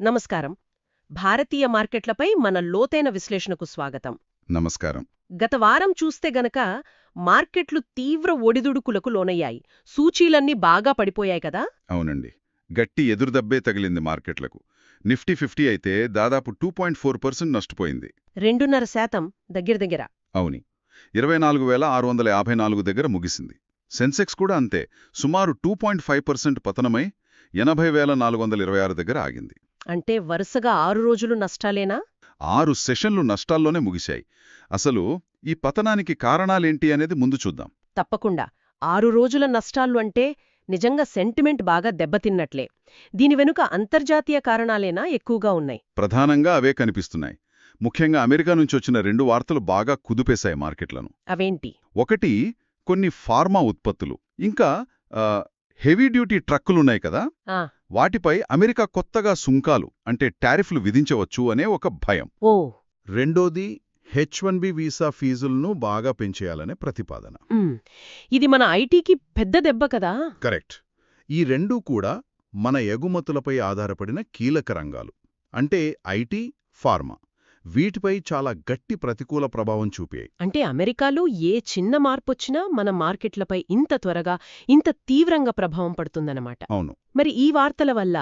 నమస్కారం. భారతీయ మార్కెట్లపై మన లోతైన విశ్లేషణకు స్వాగతం. నమస్కారం. గత వారం చూస్తే గనక మార్కెట్లు తీవ్ర ఒడిదుడుకులకు లోనయ్యాయి. సూచీలన్నీ బాగా పడిపోయాయి కదా. అవునండి, గట్టి ఎదురుదబ్బే తగిలింది మార్కెట్లకు. నిఫ్టీ 50 అయితే దాదాపు 2.4% నష్టపోయింది. 2.5% దగ్గర. అవుని, 24,654 దగ్గర ముగిసింది. సెన్సెక్స్ కూడా అంతే, సుమారు 2.5% పతనమై 80,426 దగ్గర ఆగింది. అంటే వరుసగా 6 రోజులు నష్టాలేనా? 6 సెషన్లు నష్టాల్లోనే ముగిశాయి. అసలు ఈ పతనానికి కారణాలేంటి అనేది ముందు చూద్దాం. తప్పకుండా. 6 రోజుల నష్టాలు అంటే నిజంగా సెంటిమెంట్ బాగా దెబ్బతిన్నట్లే. దీని వెనుక అంతర్జాతీయ కారణాలేనా ఎక్కువగా ఉన్నాయి? ప్రధానంగా అవే కనిపిస్తున్నాయి. ముఖ్యంగా అమెరికా నుంచి వచ్చిన 2 వార్తలు బాగా కుదిపేశాయి మార్కెట్లను. అవేంటి? ఒకటి, కొన్ని ఫార్మా ఉత్పత్తులు, ఇంకా హెవీ డ్యూటీ ట్రక్కులున్నాయి కదా, ఆ వాటిపై అమెరికా కొత్తగా సుంకాలు అంటే టారిఫ్లు విధించవచ్చు అనే ఒక భయం. ఓ రెండోది, H1B వీసా ఫీజులను బాగా పెంచేయాలనే ప్రతిపాదన. ఇది మన ఐటీకి పెద్ద దెబ్బ కదా. కరెక్ట్. ఈ రెండూ కూడా మన ఎగుమతులపై ఆధారపడిన కీలక రంగాలు. అంటే ఐటీ, ఫార్మా, వీటిపై చాలా గట్టి ప్రతికూల ప్రభావం చూపాయి. అంటే అమెరికాలో ఏ చిన్న మార్పొచ్చినా మన మార్కెట్లపై ఇంత త్వరగా, ఇంత తీవ్రంగా ప్రభావం పడుతుందన్నమాట. అవును. మరి ఈ వార్తల వల్ల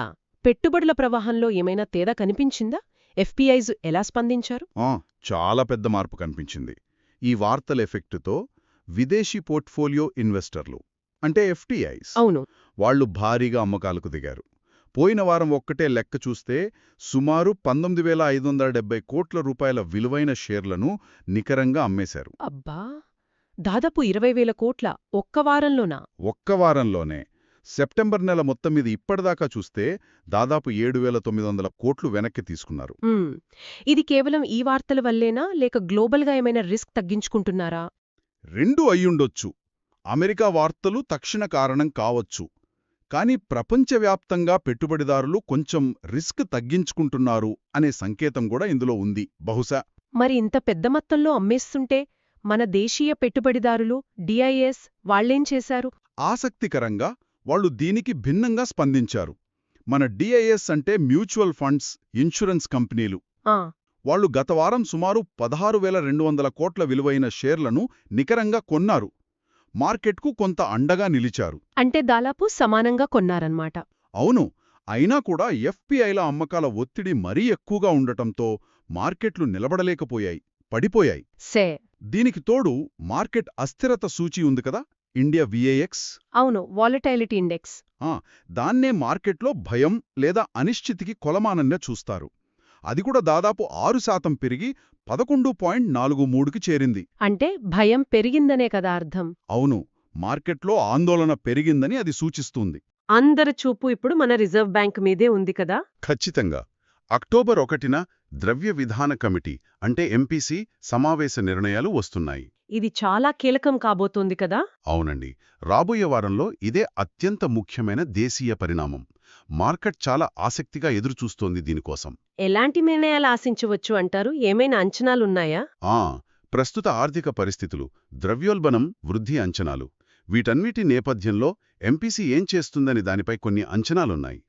పెట్టుబడుల ప్రవాహంలో ఏమైనా తేడా కనిపించిందా? ఎఫ్పిఐస్ ఎలా స్పందించారు? చాలా పెద్ద మార్పు కనిపించింది. ఈ వార్తల ఎఫెక్టుతో విదేశీ పోర్ట్ఫోలియో ఇన్వెస్టర్లు అంటే ఎఫ్టిఐస్, అవును, వాళ్లు భారీగా అమ్మకాలకు దిగారు. పోయిన వారం ఒక్కటే లెక్క చూస్తే సుమారు 19,570 కోట్ల రూపాయల విలువైన షేర్లను నికరంగా అమ్మేశారు. అబ్బా, దాదాపు 20,000 కోట్ల ఒక్క వారంలోనా? ఒక్క వారంలోనే. సెప్టెంబర్ నెల మొత్తం మీద ఇప్పటిదాకా చూస్తే దాదాపు 7,900 కోట్లు వెనక్కి తీసుకున్నారు. ఇది కేవలం ఈ వార్తల వల్లేనా, లేక గ్లోబల్గా ఏమైనా రిస్క్ తగ్గించుకుంటున్నారా? రెండూ అయ్యుండొచ్చు. అమెరికా వార్తలు తక్షణ కారణం కావచ్చు, కానీ ప్రపంచవ్యాప్తంగా పెట్టుబడిదారులు కొంచెం రిస్క్ తగ్గించుకుంటున్నారు అనే సంకేతం కూడా ఇందులో ఉంది బహుశా. మరి ఇంత పెద్ద మొత్తంలో అమ్మేస్తుంటే మన దేశీయ పెట్టుబడిదారులు, డిఐఎస్, వాళ్లేం చేశారు? ఆసక్తికరంగా వాళ్లు దీనికి భిన్నంగా స్పందించారు. మన డిఐఎస్ అంటే మ్యూచువల్ ఫండ్స్, ఇన్సూరెన్స్ కంపెనీలు. వాళ్లు గత వారం సుమారు 16,200 కోట్ల విలువైన షేర్లను నికరంగా కొన్నారు. మార్కెట్కు కొంత అండగా నిలిచారు. అంటే దాదాపు సమానంగా కొన్నారన్నమాట. అవును. అయినా కూడా ఎఫ్పిఐల అమ్మకాల ఒత్తిడి మరీ ఎక్కువగా ఉండటంతో మార్కెట్లు నిలబడలేకపోయాయి, పడిపోయాయి. దీనికి తోడు మార్కెట్ అస్థిరత సూచీ ఉంది కదా, ఇండియా విఏఎక్స్. అవును, వాలటైలిటీ ఇండెక్స్. దాన్నే మార్కెట్లో భయం లేదా అనిశ్చితికి కొలమానంగా చూస్తారు. అది కూడా దాదాపు 6% పెరిగి 11.43కి చేరింది. అంటే భయం పెరిగిందనే కదా అర్థం? అవును, మార్కెట్లో ఆందోళన పెరిగిందని అది సూచిస్తుంది. అందరి చూపు ఇప్పుడు మన రిజర్వ్ బ్యాంక్ మీదే ఉంది కదా. ఖచ్చితంగా. అక్టోబర్ 1న ద్రవ్య విధాన కమిటీ అంటే ఎంపీసీ సమావేశ నిర్ణయాలు వస్తున్నాయి. ఇది చాలా కీలకం కాబోతోంది కదా. అవునండి, రాబోయే వారంలో ఇదే అత్యంత ముఖ్యమైన దేశీయ పరిణామం. మార్కెట్ చాలా ఆసక్తిగా ఎదురుచూస్తోంది దీనికోసం. ఎలాంటి నిర్ణయాలు ఆశించవచ్చు అంటారు? ఏమైనా అంచనాలున్నాయా? ప్రస్తుత ఆర్థిక పరిస్థితులు, ద్రవ్యోల్బణం, వృద్ధి అంచనాలు, వీటన్నిటి నేపథ్యంలో ఎంపీసీ ఏం చేస్తుందని దానిపై కొన్ని అంచనాలున్నాయి.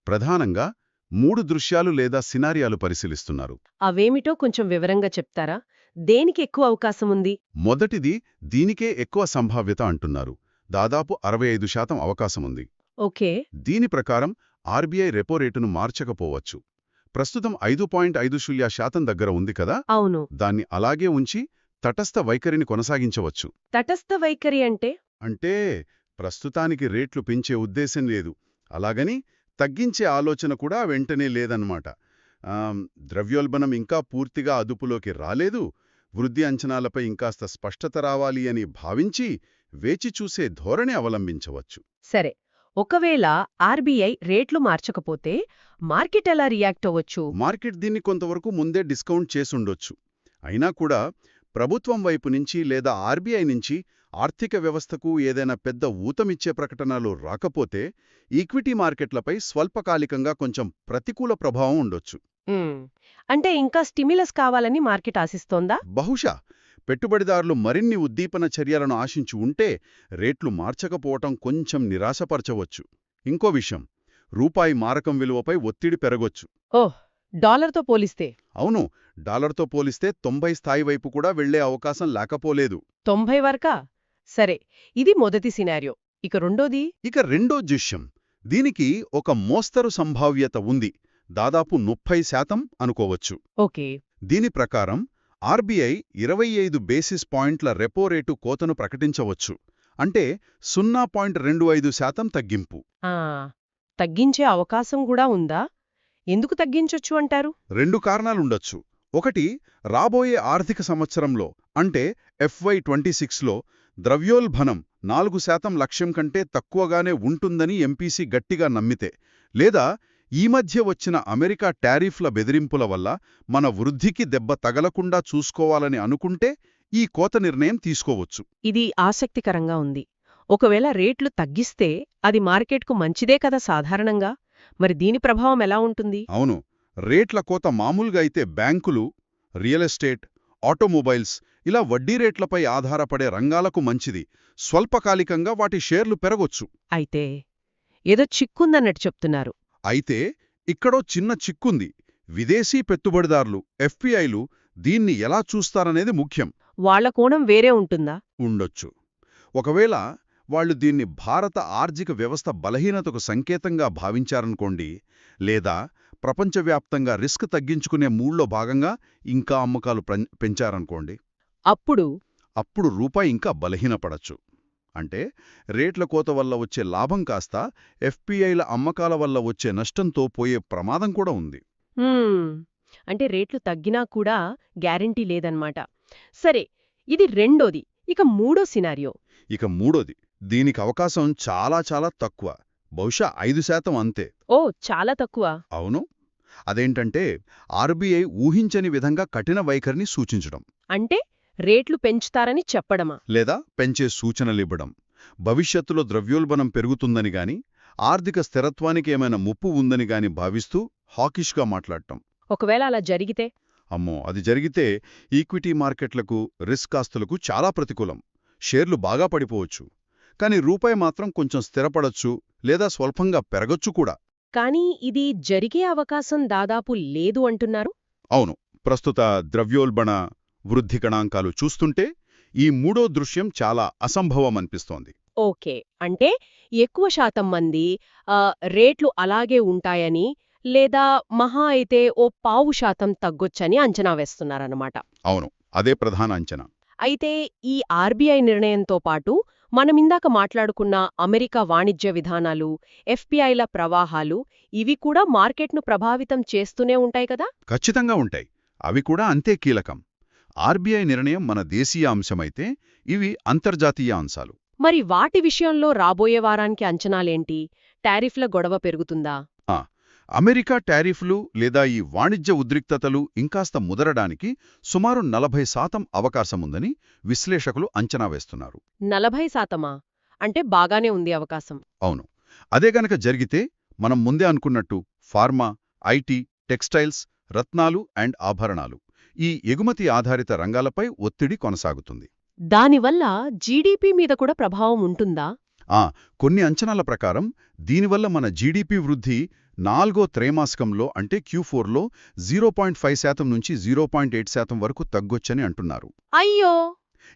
ప్రధానంగా 3 దృశ్యాలు లేదా సినారియాలు పరిశీలిస్తున్నారు. అవేమిటో కొంచెం వివరంగా చెప్తారా? దేనికి ఎక్కువ అవకాశం ఉంది? మొదటిది, దీనికే ఎక్కువ సంభావ్యత అంటున్నారు. దాదాపు 65% అవకాశముంది. ఓకే. దీని ప్రకారం ఆర్బీఐ రెపో రేటును మార్చకపోవచ్చు. ప్రస్తుతం 5.50% దగ్గర ఉంది కదా. అవును. దాన్ని అలాగే ఉంచి తటస్థ వైఖరిని కొనసాగించవచ్చు. తటస్థ వైఖరి అంటే? అంటే ప్రస్తుతానికి రేట్లు పెంచే ఉద్దేశం లేదు, అలాగని తగ్గించే ఆలోచన కూడా వెంటనే లేదన్నమాట. ద్రవ్యోల్బణం ఇంకా పూర్తిగా అదుపులోకి రాలేదు, వృద్ధి అంచనాలపై ఇంకాస్త స్పష్టత రావాలి అని భావించి వేచిచూసే ధోరణి అవలంబించవచ్చు. సరే, ఒకవేళ ఆర్బీఐ రేట్లు మార్చకపోతే మార్కెట్ ఎలా రియాక్ట్ అవ్వచ్చు? మార్కెట్ దీన్ని కొంతవరకు ముందే డిస్కౌంట్ చేసుండొచ్చు. అయినా కూడా ప్రభుత్వం వైపు నుంచి లేదా ఆర్బీఐ నుంచి ఆర్థిక వ్యవస్థకు ఏదైనా పెద్ద ఊతమిచ్చే ప్రకటనలు రాకపోతే ఈక్విటీ మార్కెట్లపై స్వల్పకాలికంగా కొంచెం ప్రతికూల ప్రభావం ఉండొచ్చు. అంటే ఇంకా స్టిమ్యులస్ కావాలని మార్కెట్ ఆశిస్తోందా? బహుశా పెట్టుబడిదారులు మరిన్ని ఉద్దీపన చర్యలను ఆశించి ఉంటే రేట్లు మార్చకపోవటం కొంచెం నిరాశపరచవచ్చు. ఇంకో విషయం, రూపాయి మారకం విలువపై ఒత్తిడి పెరగొచ్చు. ఓహ్, డాలర్తో పోలిస్తే అవును, డాలర్తో పోలిస్తే 90 స్థాయి వైపు కూడా వెళ్లే అవకాశం లేకపోలేదు. 90 వరకా? సరే, ఇది మొదటి సినారియో. ఇక రెండోది? ఇక రెండో దృశ్యం, దీనికి ఒక మోస్తరు సంభావ్యత ఉంది. దాదాపు 30% అనుకోవచ్చు. ఓకే. దీని ప్రకారం ఆర్బీఐ 25 బేసిస్ పాయింట్ల రెపో రేటు కోతను ప్రకటించవచ్చు. అంటే 0.25% తగ్గింపు. ఆ, తగ్గించే అవకాశం కూడా ఉందా? ఎందుకు తగ్గించొచ్చు అంటారు? 2 కారణాలుండొచ్చు. ఒకటి, రాబోయే ఆర్థిక సంవత్సరంలో అంటే FY26లో ద్రవ్యోల్బణం 4% లక్ష్యం కంటే తక్కువగానే ఉంటుందని ఎంపీసీ గట్టిగా నమ్మితే, లేదా ఈ మధ్య వచ్చిన అమెరికా టారిఫ్ల బెదిరింపుల వల్ల మన వృద్ధికి దెబ్బ తగలకుండా చూసుకోవాలని అనుకుంటే ఈ కోత నిర్ణయం తీసుకోవచ్చు. ఇది ఆసక్తికరంగా ఉంది. ఒకవేళ రేట్లు తగ్గిస్తే అది మార్కెట్కు మంచిదే కదా సాధారణంగా. మరి దీని ప్రభావం ఎలా ఉంటుంది? అవును, రేట్ల కోత మామూలుగా అయితే బ్యాంకులు, రియల్ ఎస్టేట్, ఆటోమొబైల్స్ ఇలా వడ్డీ రేట్లపై ఆధారపడే రంగాలకు మంచిది. స్వల్పకాలికంగా వాటి షేర్లు పెరగొచ్చు. అయితే ఏదో చిక్కుందన్నట్టు చెప్తున్నారు. అయితే ఇక్కడో చిన్న చిక్కుంది. విదేశీ పెట్టుబడిదారులు, ఎఫ్పిఐలు దీన్ని ఎలా చూస్తారనేది ముఖ్యం. వాళ్ల కోణం వేరే ఉంటుందా? ఉండొచ్చు. ఒకవేళ వాళ్లు దీన్ని భారత ఆర్థిక వ్యవస్థ బలహీనతకు సంకేతంగా భావించారనుకోండి, లేదా ప్రపంచవ్యాప్తంగా రిస్క్ తగ్గించుకునే మూడ్లో భాగంగా ఇంకా అమ్మకాలు పెంచారనుకోండి, అప్పుడు రూపాయి ఇంకా బలహీనపడచ్చు. అంటే రేట్ల కోత వల్ల వచ్చే లాభం కాస్త ఎఫ్పిఐల అమ్మకాల వల్ల వచ్చే నష్టంతో పోయే ప్రమాదం కూడా ఉంది. అంటే రేట్లు తగ్గినా కూడా గ్యారెంటీ లేదన్నమాట. సరే, ఇది రెండోది. ఇక మూడో సినారియో. దీనికి అవకాశం చాలా చాలా తక్కువ. బహుశా 5% అంతే. ఓ, చాలా తక్కువ. అవును. అదేంటంటే ఆర్బీఐ ఊహించని విధంగా కఠిన వైఖరిని సూచించడం. అంటే రేట్లు పెంచుతారని చెప్పడమా? లేదా పెంచే సూచనలివ్వడం. భవిష్యత్తులో ద్రవ్యోల్బణం పెరుగుతుందని గాని, ఆర్థిక స్థిరత్వానికి ఏమైనా ముప్పు ఉందని గాని భావిస్తూ హాకిష్గా మాట్లాడటం. ఒకవేళ అలా జరిగితే? అమ్మో, అది జరిగితే ఈక్విటీ మార్కెట్లకు, రిస్క్ ఆస్తులకు చాలా ప్రతికూలం. షేర్లు బాగా పడిపోవచ్చు. కానీ రూపాయి మాత్రం కొంచెం స్థిరపడొచ్చు, లేదా స్వల్పంగా పెరగొచ్చు కూడా. కానీ ఇది జరిగే అవకాశం దాదాపు లేదు అంటున్నారు? అవును. ప్రస్తుత ద్రవ్యోల్బణ వృద్ధి గణాంకాలు చూస్తుంటే ఈ మూడో దృశ్యం చాలా అసంభవమనిపిస్తోంది. ఓకే, అంటే ఎక్కువ శాతం మంది రేట్లు అలాగే ఉంటాయని, లేదా మహా అయితే ఓ 0.5% తగ్గొచ్చని అంచనా వేస్తున్నారన్నమాట. అవును, అదే ప్రధాన అంచనా. అయితే ఈ ఆర్బీఐ నిర్ణయంతో పాటు మనమిందాక మాట్లాడుకున్న అమెరికా వాణిజ్య విధానాలు, ఎఫ్పిఐల ప్రవాహాలు, ఇవి కూడా మార్కెట్ను ప్రభావితం చేస్తూనే ఉంటాయి కదా? ఖచ్చితంగా ఉంటాయి. అవి కూడా అంతే కీలకం. ఆర్బీఐ నిర్ణయం మన దేశీయ అంశమైతే, ఇవి అంతర్జాతీయ అంశాలు. మరి వాటి విషయంలో రాబోయే వారానికి అంచనాలేంటి? టారిఫ్ల గొడవ పెరుగుతుందా? అమెరికా టారిఫ్లు లేదా ఈ వాణిజ్య ఉద్రిక్తతలు ఇంకాస్త ముదరడానికి సుమారు 40% అవకాశముందని విశ్లేషకులు అంచనా వేస్తున్నారు. 40%? అంటే బాగానే ఉంది అవకాశం. అవును. అదే గనక జరిగితే మనం ముందే అనుకున్నట్టు ఫార్మా, ఐటీ, టెక్స్టైల్స్, రత్నాలు అండ్ ఆభరణాలు, ఈ ఎగుమతి ఆధారిత రంగాలపై ఒత్తిడి కొనసాగుతుంది. దానివల్ల జీడీపీ మీద కూడా ప్రభావం ఉంటుందా? కొన్ని అంచనాల ప్రకారం దీనివల్ల మన జీడీపీ వృద్ధి 4వ త్రైమాసికంలో అంటే Q4లో 0.5% నుంచి 0.8% వరకు తగ్గొచ్చని అంటున్నారు. అయ్యో!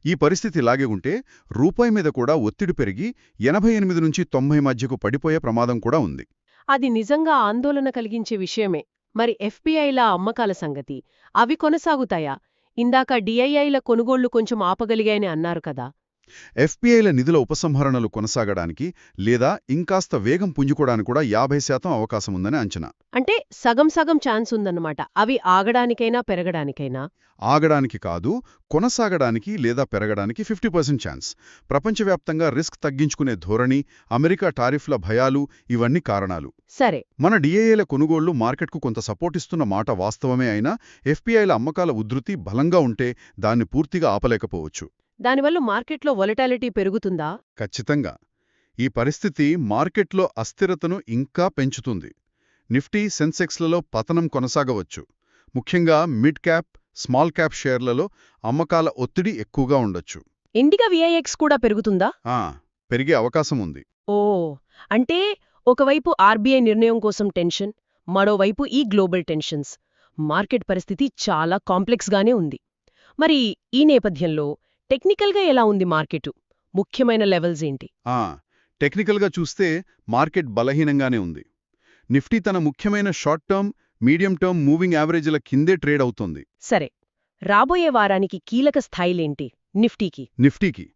ఈ పరిస్థితి ఇలాగే ఉంటే రూపాయి మీద కూడా ఒత్తిడి పెరిగి 88 నుంచి 90 మధ్యకు పడిపోయే ప్రమాదం కూడా ఉంది. అది నిజంగా ఆందోళన కలిగించే విషయమే. మరి ఎఫ్పిఐల అమ్మకాల సంగతి, అవి కొనసాగుతాయా? ఇందాక డిఐఐల కొనుగోళ్లు కొంచెం ఆపగలిగాయని అన్నారు కదా. ఎఫ్పిఐల నిధుల ఉపసంహరణలు కొనసాగడానికి లేదా ఇంకాస్త వేగం పుంజుకోవడానికి కూడా 50% అవకాశముందని అంచనా. అంటే సగం సగం ఛాన్స్ ఉందన్నమాట. అవి ఆగడానికైనా పెరగడానికైనా? ఆగడానికి కాదు, కొనసాగడానికి లేదా పెరగడానికి 50% ఛాన్స్. ప్రపంచవ్యాప్తంగా రిస్క్ తగ్గించుకునే ధోరణి, అమెరికా టారిఫ్ల భయాలు, ఇవన్నీ కారణాలు. సరే, మన డిఐఏల కొనుగోళ్లు మార్కెట్కు కొంత సపోర్ట్ ఇస్తున్న మాట వాస్తవమే అయినా ఎఫ్పిఐల అమ్మకాల ఉధృతి బలంగా ఉంటే దాన్ని పూర్తిగా ఆపలేకపోవచ్చు. దానివల్ల మార్కెట్లో వొలటాలిటీ పెరుగుతుందా? ఖచ్చితంగా. ఈ పరిస్థితి మార్కెట్లో అస్థిరతను ఇంకా పెంచుతుంది. నిఫ్టీ, సెన్సెక్స్లలో పతనం కొనసాగవచ్చు. ముఖ్యంగా మిడ్ క్యాప్, స్మాల్ క్యాప్ షేర్లలో అమ్మకాల ఒత్తిడి ఎక్కువగా ఉండొచ్చు. ఇండికా విఐఎక్స్ కూడా పెరుగుతుందా? పెరిగే అవకాశం ఉంది. ఓ, అంటే ఒకవైపు ఆర్బీఐ నిర్ణయం కోసం టెన్షన్, మరోవైపు ఈ గ్లోబల్ టెన్షన్స్. మార్కెట్ పరిస్థితి చాలా కాంప్లెక్స్గానే ఉంది. మరి ఈ నేపథ్యంలో టెక్నికల్గా ఎలా ఉంది మార్కెటు? ముఖ్యమైన లెవెల్స్ ఏంటి? టెక్నికల్గా చూస్తే మార్కెట్ బలహీనంగానే ఉంది. నిఫ్టీ తన ముఖ్యమైన short term, medium term moving యావరేజ్ల కిందే ట్రేడ్ అవుతోంది. సరే, రాబోయే వారానికి కీలక స్థాయిలేంటి నిఫ్టీకి? నిఫ్టీకి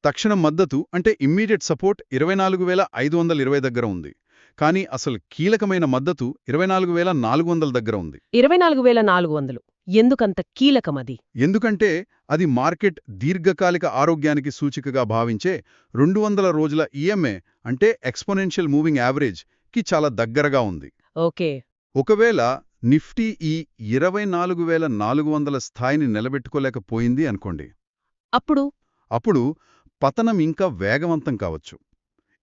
తక్షణ మద్దతు అంటే ఇమ్మీడియట్ సపోర్ట్ 24,520 దగ్గర ఉంది. కానీ అసలు కీలకమైన మద్దతు 24,400 దగ్గర ఉంది. 24,400 ఎందుకంత కీలకమది? ఎందుకంటే అది మార్కెట్ దీర్ఘకాలిక ఆరోగ్యానికి సూచికగా భావించే 200 రోజుల ఈఎంఏ అంటే ఎక్స్పోనెన్షియల్ మూవింగ్ యావరేజ్ కి చాలా దగ్గరగా ఉంది. ఓకే. ఒకవేళ నిఫ్టీ ఈ 24,400 స్థాయిని నిలబెట్టుకోలేకపోయింది అనుకోండి, అప్పుడు పతనం ఇంకా వేగవంతం కావచ్చు.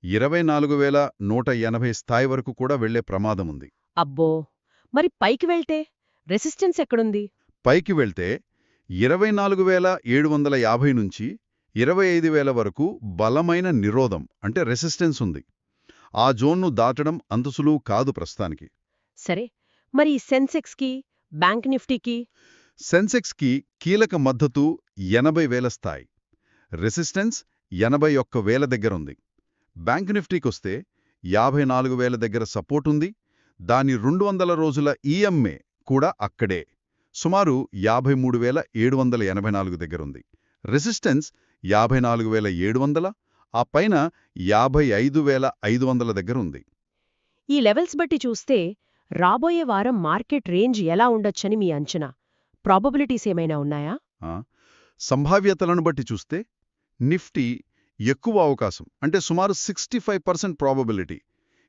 24,180 స్థాయి వరకు కూడా వెళ్లే ప్రమాదముంది. అబ్బో, మరి పైకి వెళ్తే రెసిస్టెన్స్ ఎక్కడుంది? పైకి వెళ్తే 24,750 నుంచి 25,000 వరకు బలమైన నిరోధం అంటే రెసిస్టెన్స్ ఉంది. ఆ జోన్ను దాటడం అంత సులువు కాదు ప్రస్తుతానికి. సరే, మరి సెన్సెక్స్కి, బ్యాంక్ నిఫ్టీకి? సెన్సెక్స్కి కీలక మద్దతు 80,000 స్థాయి, రెసిస్టెన్స్ 81,000 దగ్గరుంది. బ్యాంక్ నిఫ్టీకొస్తే 54,000 దగ్గర సపోర్ట్ ఉంది. దాని 200 రోజుల ఈఎంఏ కూడా అక్కడే సుమారు 53,784 దగ్గరుంది. రెసిస్టెన్స్ 54,700, ఆ పైన 55,500 దగ్గరుంది. ఈ లెవెల్స్ బట్టి చూస్తే రాబోయే వారం మార్కెట్ రేంజ్ ఎలా ఉండొచ్చని మీ అంచనా? ప్రాబబిలిటీస్ ఏమైనా ఉన్నాయా? సంభావ్యతలను బట్టి చూస్తే నిఫ్టీ ఎక్కువ అవకాశం అంటే సుమారు 65% ప్రాబబిలిటీ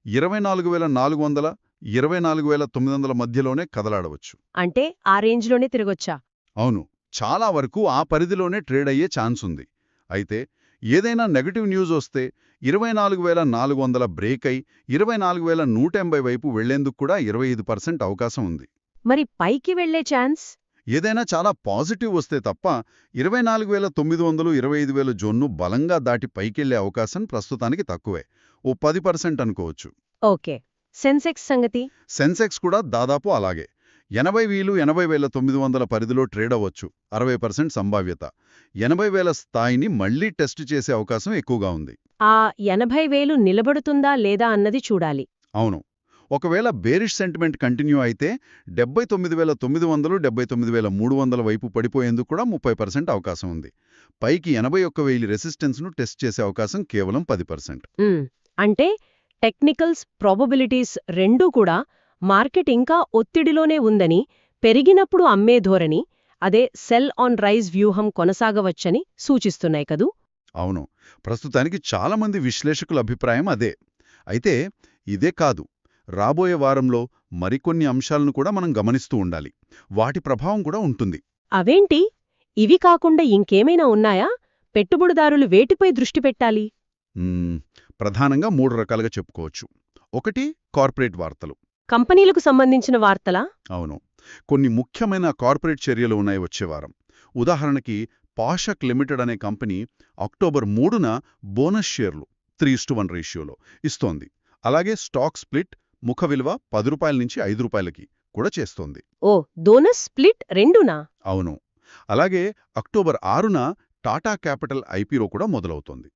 24,400, 24,900 మధ్యలోనే కదలాడవచ్చు. అంటే ఆ రేంజ్లోనే తిరగొచ్చా? అవును, చాలా వరకు ఆ పరిధిలోనే ట్రేడ్ అయ్యే ఛాన్స్ ఉంది. అయితే ఏదైనా నెగటివ్ న్యూస్ వస్తే 24,400 బ్రేక్ అయి 24,180 వైపు వెళ్లేందుకు కూడా 25% అవకాశం ఉంది. మరి పైకి వెళ్లే ఛాన్స్? ఏదైనా చాలా పాజిటివ్ వస్తే తప్ప 24,900, 25,000 జోన్ను బలంగా దాటి పైకెళ్లే అవకాశం ప్రస్తుతానికి తక్కువే. ఓ 10% అనుకోవచ్చు. ఓకే. సెన్సెక్స్ సంగతి? సెన్సెక్స్ కూడా దాదాపు అలాగే 80,000, 80,900 పరిధిలో ట్రేడ్ అవ్వచ్చు. 60% సంభావ్యత. 80,000 స్థాయిని మళ్లీ టెస్ట్ చేసే అవకాశం ఎక్కువగా ఉంది. ఆ 80,000 నిలబడుతుందా లేదా అన్నది చూడాలి. అవును, ఒకవేళ బేరిష్ సెంటిమెంట్ కంటిన్యూ అయితే 79,900, 79,300 వైపు పడిపోయేందుకు కూడా 30% అవకాశం ఉంది. పైకి 81,000 రెసిస్టెన్స్ను టెస్ట్ చేసే అవకాశం కేవలం 10%. అంటే టెక్నికల్స్, ప్రాబబిలిటీస్ రెండూ కూడా మార్కెట్ ఇంకా ఒత్తిడిలోనే ఉందని, పెరిగినప్పుడు అమ్మే ధోరణి, అదే సెల్ ఆన్ రైజ్ వ్యూహం కొనసాగవచ్చని సూచిస్తున్నాయి కదూ? అవును, ప్రస్తుతానికి చాలామంది విశ్లేషకుల అభిప్రాయం అదే. అయితే ఇదే కాదు, రాబోయే వారంలో మరికొన్ని అంశాలను కూడా మనం గమనిస్తూ ఉండాలి. వాటి ప్రభావం కూడా ఉంటుంది. అవేంటి? ఇవి కాకుండా ఇంకేమైనా ఉన్నాయా? పెట్టుబడిదారులు వేటిపై దృష్టి పెట్టాలి? ప్రధానంగా 3 రకాలుగా చెప్పుకోవచ్చు. ఒకటి, కార్పొరేట్ వార్తలు. కంపెనీలకు సంబంధించిన వార్తలా? అవును, కొన్ని ముఖ్యమైన కార్పొరేట్ చర్యలు ఉన్నాయి వచ్చే వారం. ఉదాహరణకి పాషక్ లిమిటెడ్ అనే కంపెనీ అక్టోబర్ 3న బోనస్ షేర్లు 3:1 రేషియోలో ఇస్తోంది. అలాగే స్టాక్ స్ప్లిట్ ముఖ విలువ 10 రూపాయల నుంచి 5 రూపాయలకి కూడా చేస్తోంది. ఓ, బోనస్ స్ప్లిట్ రెండునా? అవును. అలాగే అక్టోబర్ 6న టాటా క్యాపిటల్ ఐపీఓ కూడా మొదలవుతోంది.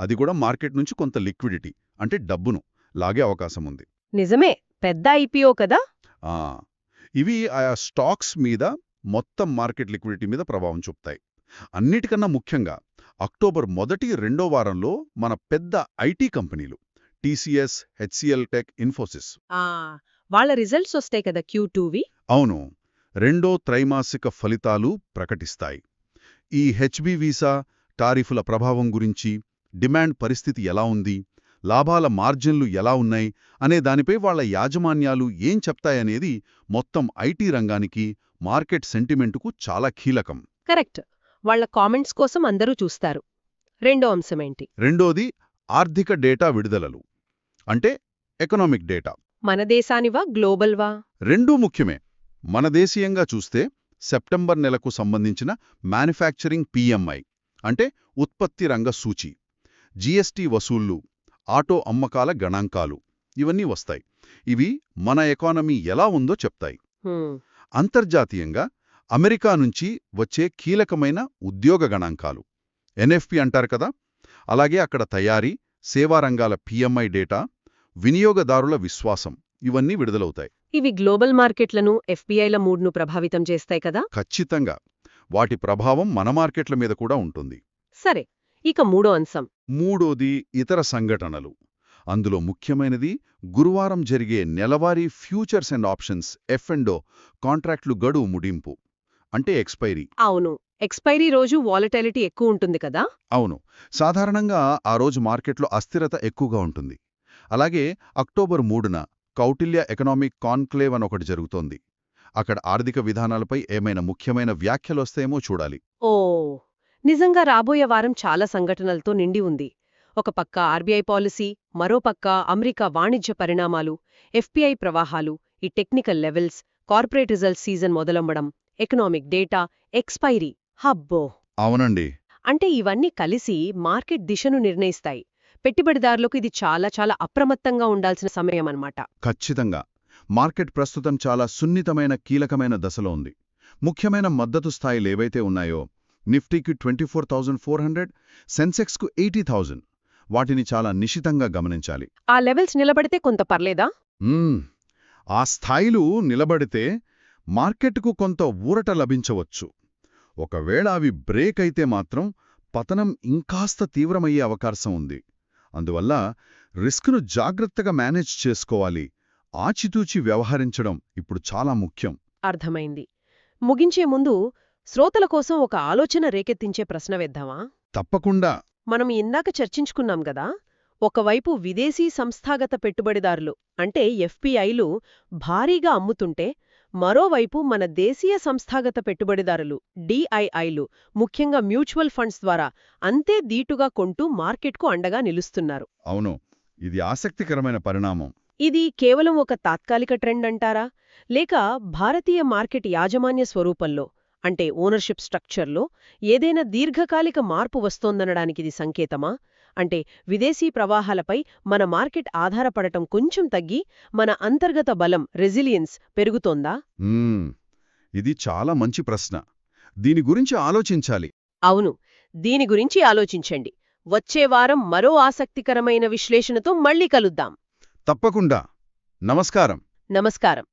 అది కూడా మార్కెట్ నుంచి కొంత లిక్విడిటీ అంటే డబ్బును లాగే అవకాశం ఉంది. నిజమే, పెద్ద ఐపీఓ కదా? ఇవి ఆయా స్టాక్స్ మీద, మొత్తం మార్కెట్ లిక్విడిటీ మీద ప్రభావం చూపుతాయి. అన్నిటికన్నా ముఖ్యంగా అక్టోబర్ 1, 2వ వారంలో మన పెద్ద ఐటీ కంపెనీలు టీసీఎస్, హెచ్సిఎల్ టెక్, ఇన్ఫోసిస్ వాళ్ళ రిజల్ట్స్ వస్తాయి కదా Q2వి? అవును, 2వ త్రైమాసిక ఫలితాలు ప్రకటిస్తాయి. ఈ హెచ్బి వీసా టారిఫుల ప్రభావం గురించి, డిమాండ్ పరిస్థితి ఎలా ఉంది, లాభాల మార్జిన్లు ఎలా ఉన్నాయి అనే దానిపై వాళ్ల యాజమాన్యాలు ఏం చెప్తాయనేది మొత్తం ఐటీ రంగానికి, మార్కెట్ సెంటిమెంటుకు చాలా కీలకం. కరెక్ట్. వాళ్ల కామెంట్స్ కోసం అందరూ చూస్తారు. రెండో అంశమేంటి? రెండోది ఆర్థిక డేటా విడుదలలు అంటే ఎకనామిక్ డేటా. మన దేశానివా, గ్లోబల్వా? రెండూ ముఖ్యమే. మన దేశీయంగా చూస్తే సెప్టెంబర్ నెలకు సంబంధించిన మ్యానుఫ్యాక్చరింగ్ PMI అంటే ఉత్పత్తి రంగ సూచి, జీఎస్టీ వసూళ్లు, ఆటో అమ్మకాల గణాంకాలు ఇవన్నీ వస్తాయి. ఇవి మన ఎకానమీ ఎలా ఉందో చెప్తాయి. అంతర్జాతీయంగా అమెరికా నుంచి వచ్చే కీలకమైన ఉద్యోగ గణాంకాలు NFP అంటారు కదా, అలాగే అక్కడ తయారీ, సేవా రంగాల PMI డేటా, వినియోగదారుల విశ్వాసం ఇవన్నీ విడుదలవుతాయి. ఇవి గ్లోబల్ మార్కెట్లను FPIల మూడ్ను ప్రభావితం చేస్తాయి కదా? ఖచ్చితంగా. వాటి ప్రభావం మన మార్కెట్ల మీద కూడా ఉంటుంది. సరే, ఇక మూడో అంశం. మూడోది ఇతర సంఘటనలు. అందులో ముఖ్యమైనది గురువారం జరిగే నెలవారీ ఫ్యూచర్స్ అండ్ ఆప్షన్స్ F&O కాంట్రాక్ట్లు గడువు ముడింపు అంటే ఎక్స్పైరీ. అవును, ఎక్స్పైరీ రోజు వాలటాలిటీ ఎక్కువ ఉంటుంది కదా? అవును, సాధారణంగా ఆ రోజు మార్కెట్లో అస్థిరత ఎక్కువగా ఉంటుంది. అలాగే అక్టోబర్ 3న కౌటిల్య ఎకనామిక్ కాన్క్లేవ్ అని ఒకటి జరుగుతోంది. అక్కడ ఆర్థిక విధానాలపై ఏమైనా ముఖ్యమైన వ్యాఖ్యలొస్తేమో చూడాలి. ఓ, నిజంగా రాబోయే వారం చాలా సంఘటనలతో నిండి ఉంది. ఒక పక్క RBI పాలసీ, మరో పక్క అమెరికా వాణిజ్య పరిణామాలు, FPI ప్రవాహాలు, ఈ technical levels, corporate results season మొదలవ్వడం, ఎకనామిక్ డేటా, ఎక్స్పైరీ. హబ్బో! అవునండి. అంటే ఇవన్నీ కలిసి మార్కెట్ దిశను నిర్ణయిస్తాయి. పెట్టుబడిదారులకు ఇది చాలా చాలా అప్రమత్తంగా ఉండాల్సిన సమయమన్నమాట. ఖచ్చితంగా. మార్కెట్ ప్రస్తుతం చాలా సున్నితమైన కీలకమైన దశలో ఉంది. ముఖ్యమైన మద్దతు స్థాయిలేవైతే ఉన్నాయో, నిఫ్టీకి 24,400, సెన్సెక్స్కు 80,000, వాటిని చాలా నిశితంగా గమనించాలి. ఆ లెవెల్స్ నిలబడితే కొంత పర్లేదా? ఆ స్థాయిలు నిలబడితే మార్కెట్కు కొంత ఊరట లభించవచ్చు. ఒకవేళ అవి బ్రేక్ అయితే మాత్రం పతనం ఇంకాస్త తీవ్రమయ్యే అవకాశం ఉంది. అందువల్ల రిస్క్ను జాగ్రత్తగా మేనేజ్ చేసుకోవాలి. ఆచితూచి వ్యవహరించడం ఇప్పుడు చాలా ముఖ్యం. అర్థమైంది. ముగించే ముందు శ్రోతల కోసం ఒక ఆలోచన రేకెత్తించే ప్రశ్న వేద్దామా? తప్పకుండా. మనం ఇందాక చర్చించుకున్నాం గదా, ఒకవైపు విదేశీ సంస్థాగత పెట్టుబడిదారులు అంటే FPIలు భారీగా అమ్ముతుంటే, మరోవైపు మన దేశీయ సంస్థాగత పెట్టుబడిదారులు DIIలు ముఖ్యంగా మ్యూచువల్ ఫండ్స్ ద్వారా అంతే దీటుగా కొంటూ మార్కెట్కు అండగా నిలుస్తున్నారు. అవును, ఇది ఆసక్తికరమైన పరిణామం. ఇది కేవలం ఒక తాత్కాలిక ట్రెండ్ అంటారా? లేక భారతీయ మార్కెట్ యాజమాన్య స్వరూపంలో అంటే ఓనర్షిప్ స్ట్రక్చర్లో ఏదైనా దీర్ఘకాలిక మార్పు వస్తోందనడానికి ఇది సంకేతమా? అంటే విదేశీ ప్రవాహాలపై మన మార్కెట్ ఆధారపడటం కొంచెం తగ్గి మన అంతర్గత బలం, రెసిలియన్స్ పెరుగుతోందా? ఇది చాలా మంచి ప్రశ్న. దీని గురించి ఆలోచించాలి. అవును, దీని గురించి ఆలోచించండి. వచ్చే వారం మరో ఆసక్తికరమైన విశ్లేషణతో మళ్ళీ కలుద్దాం. తప్పకుండా. నమస్కారం. నమస్కారం.